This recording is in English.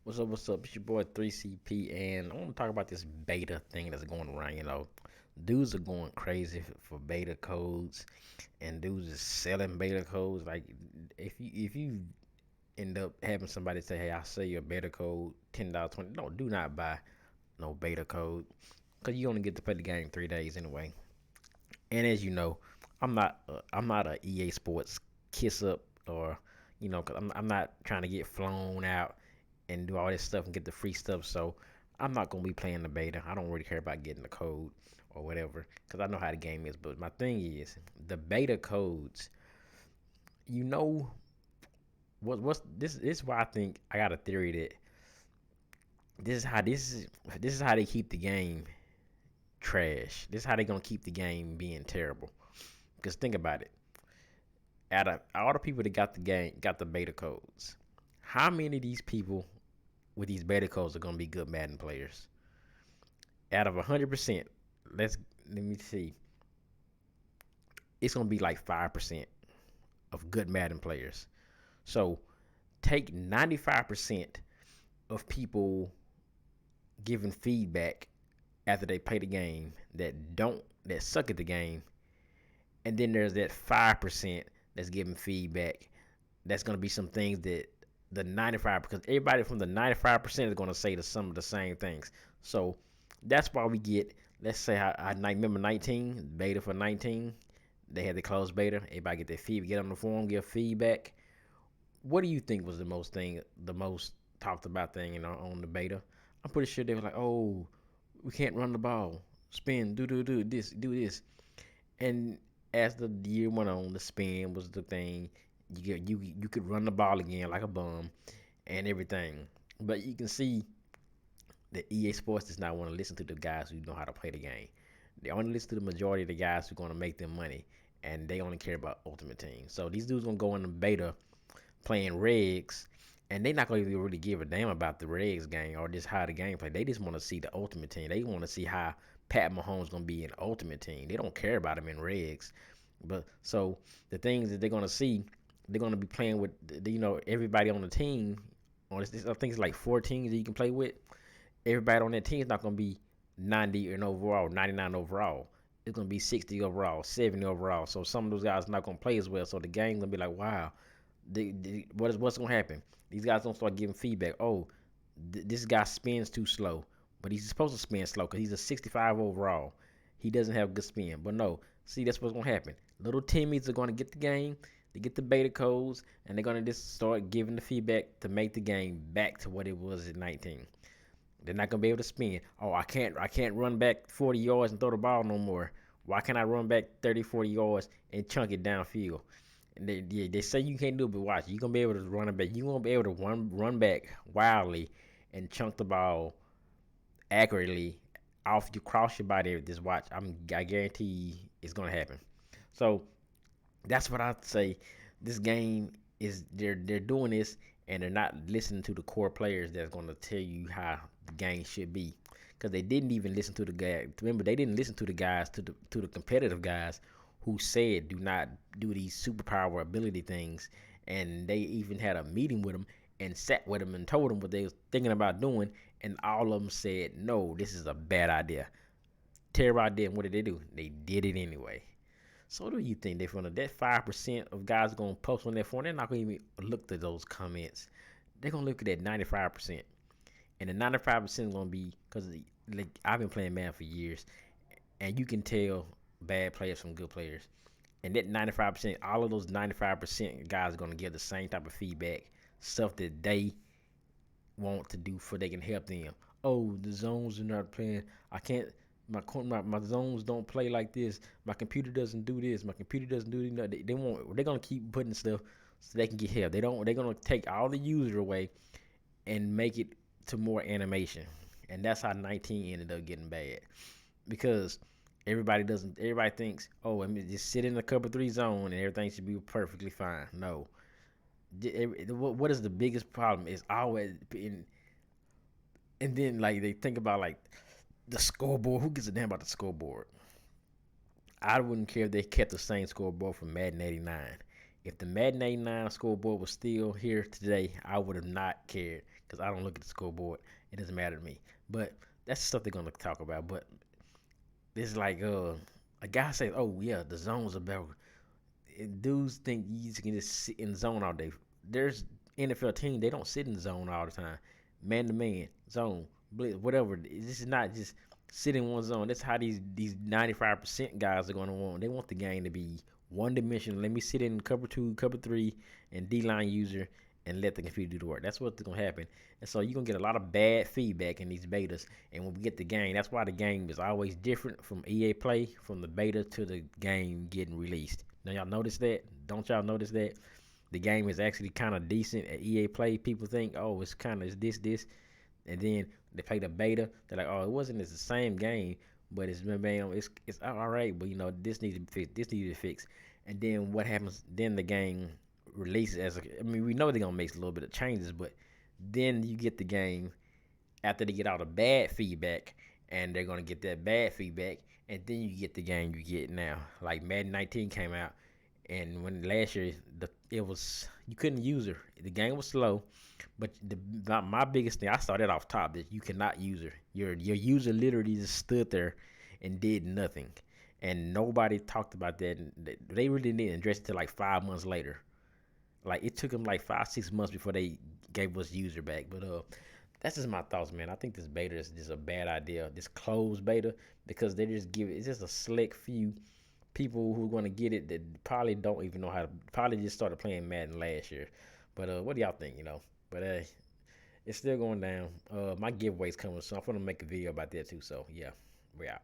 What's up? What's up? It's your boy 3CP, and I want to talk about this beta thing that's going around. Dudes are going crazy for beta codes, and dudes is selling beta codes. Like, if you end up having somebody say, "Hey, I'll sell you a beta code, $10, 20." No, do not buy no beta code, cause you only get to play the game 3 days anyway. And as you know, I'm not a EA Sports kiss up or cause I'm not trying to get flown out and do all this stuff and get the free stuff. So I'm not gonna be playing the beta. I don't really care about getting the code or whatever because I know how the game is. But my thing is the beta codes. You know what's this? This is why I think I got a theory that this is how they keep the game trash. This is how they gonna keep the game being terrible. Because think about it. Out of all the people that got the beta codes, how many of these people with these beta codes are gonna be good Madden players? Out of 100%, let me see. It's gonna be like 5% of good Madden players. So take 95% of people giving feedback after they play the game that suck at the game, and then there's that 5% that's giving feedback. That's gonna be some things that the 95, because everybody from the 95% is gonna say some of the same things. So that's why we get, let's say I remember 19 beta for 19. They had the closed beta. Everybody get their feedback, get on the forum, give feedback. What do you think was the most talked about thing on the beta? I'm pretty sure they were like, oh, we can't run the ball, spin, do this. And as the year went on, the spin was the thing. You could run the ball again like a bum and everything. But you can see that EA Sports does not want to listen to the guys who know how to play the game. They only listen to the majority of the guys who are going to make them money, and they only care about Ultimate Team. So these dudes gonna go in the beta playing regs, and they not gonna even really give a damn about the regs game or just how the game play. They just want to see the Ultimate Team. They want to see how Pat Mahomes gonna be in Ultimate Team. They don't care about him in regs. But so the things that they're gonna see, they're gonna be playing with everybody on the team. I think it's like 4 teams that you can play with. Everybody on that team is not gonna be 90 and overall, 99 overall. It's gonna be 60 overall, 70 overall. So some of those guys are not gonna play as well. So the game's gonna be like, wow, what's gonna happen? These guys don't start giving feedback. Oh, this guy spins too slow, but he's supposed to spin slow because he's a 65 overall. He doesn't have good spin, but no. See, that's what's gonna happen. Little Timmies are gonna get the game, they get the beta codes, and they're gonna just start giving the feedback to make the game back to what it was at 19. They're not gonna be able to spin. Oh, I can't run back 40 yards and throw the ball no more. Why can't I run back 30, 40 yards and chunk it downfield? And they say you can't do it, but watch, you're gonna be able to run it back. You're gonna be able to run back wildly and chunk the ball accurately off you cross your body. Just watch. I guarantee you it's gonna happen. So that's what I'd say. This game is they're doing this and they're not listening to the core players that's going to tell you how the game should be, because they didn't even listen to the guy. Remember, they didn't listen to the guys to the competitive guys who said do not do these superpower ability things, and they even had a meeting with them and sat with them and told them what they was thinking about doing, and all of them said no, this is a bad idea, terrible idea. And what did they do? They did it anyway. So what do you think they're gonna? That 5% of guys are gonna post on their phone. They're not gonna even look at those comments. They're gonna look at that 95%, and the 95% is gonna be because like I've been playing Madden for years, and you can tell bad players from good players. And that 95%, all of those 95% guys are gonna give the same type of feedback, stuff that they want to do for they can help them. Oh, the zones are not playing. I can't. My zones don't play like this. My computer doesn't do this. My computer doesn't do that. They want. They're gonna keep putting stuff so they can get help. They don't. They're gonna take all the user away and make it to more animation. And that's how 19 ended up getting bad, because everybody doesn't. Everybody thinks, oh, I mean, just sit in the cover three zone and everything should be perfectly fine. No. What is the biggest problem is always in. And then like they think about like the scoreboard. Who gives a damn about the scoreboard? I wouldn't care if they kept the same scoreboard from Madden '89. If the Madden 89 scoreboard was still here today, I would have not cared because I don't look at the scoreboard. It doesn't matter to me. But that's the stuff they're gonna talk about. But it's like a guy says, "Oh yeah, the zones are better." And dudes think you can just sit in the zone all day. There's NFL teams, they don't sit in the zone all the time. Man to man, zone, blitz, whatever. This is not just sit in one zone. That's how these 95% guys are going to want. They want the game to be one dimensional. Let me sit in cover two, cover three, and D line user, and let the computer do the work. That's what's going to happen. And so you're going to get a lot of bad feedback in these betas. And when we get the game, that's why the game is always different from EA Play, from the beta to the game getting released. Now, y'all notice that? Don't y'all notice that? The game is actually kind of decent at EA Play. People think, oh, it's kind of this. And then they play the beta. They're like, oh, it wasn't. It's the same game, but it's all right. But this needs to be fixed. This needs to be fixed. And then what happens? Then the game releases as I mean, we know they're gonna make a little bit of changes, but then you get the game after they get all the bad feedback, and they're gonna get that bad feedback, and then you get the game you get now. Like Madden 19 came out, and when last year it was you couldn't use her. The game was slow, but my biggest thing I started off top that you cannot use her. Your user literally just stood there and did nothing, and nobody talked about that. They really didn't address it till like 5 months later. Like it took them like 5 6 months before they gave us user back. But that's just my thoughts, man. I think this beta is just a bad idea. This closed beta because they just give it. It's just a select few people who are going to get it that probably don't even know how to. Probably just started playing Madden last year. But what do y'all think? But it's still going down. My giveaway's coming, so I'm gonna make a video about that too. So yeah, we out.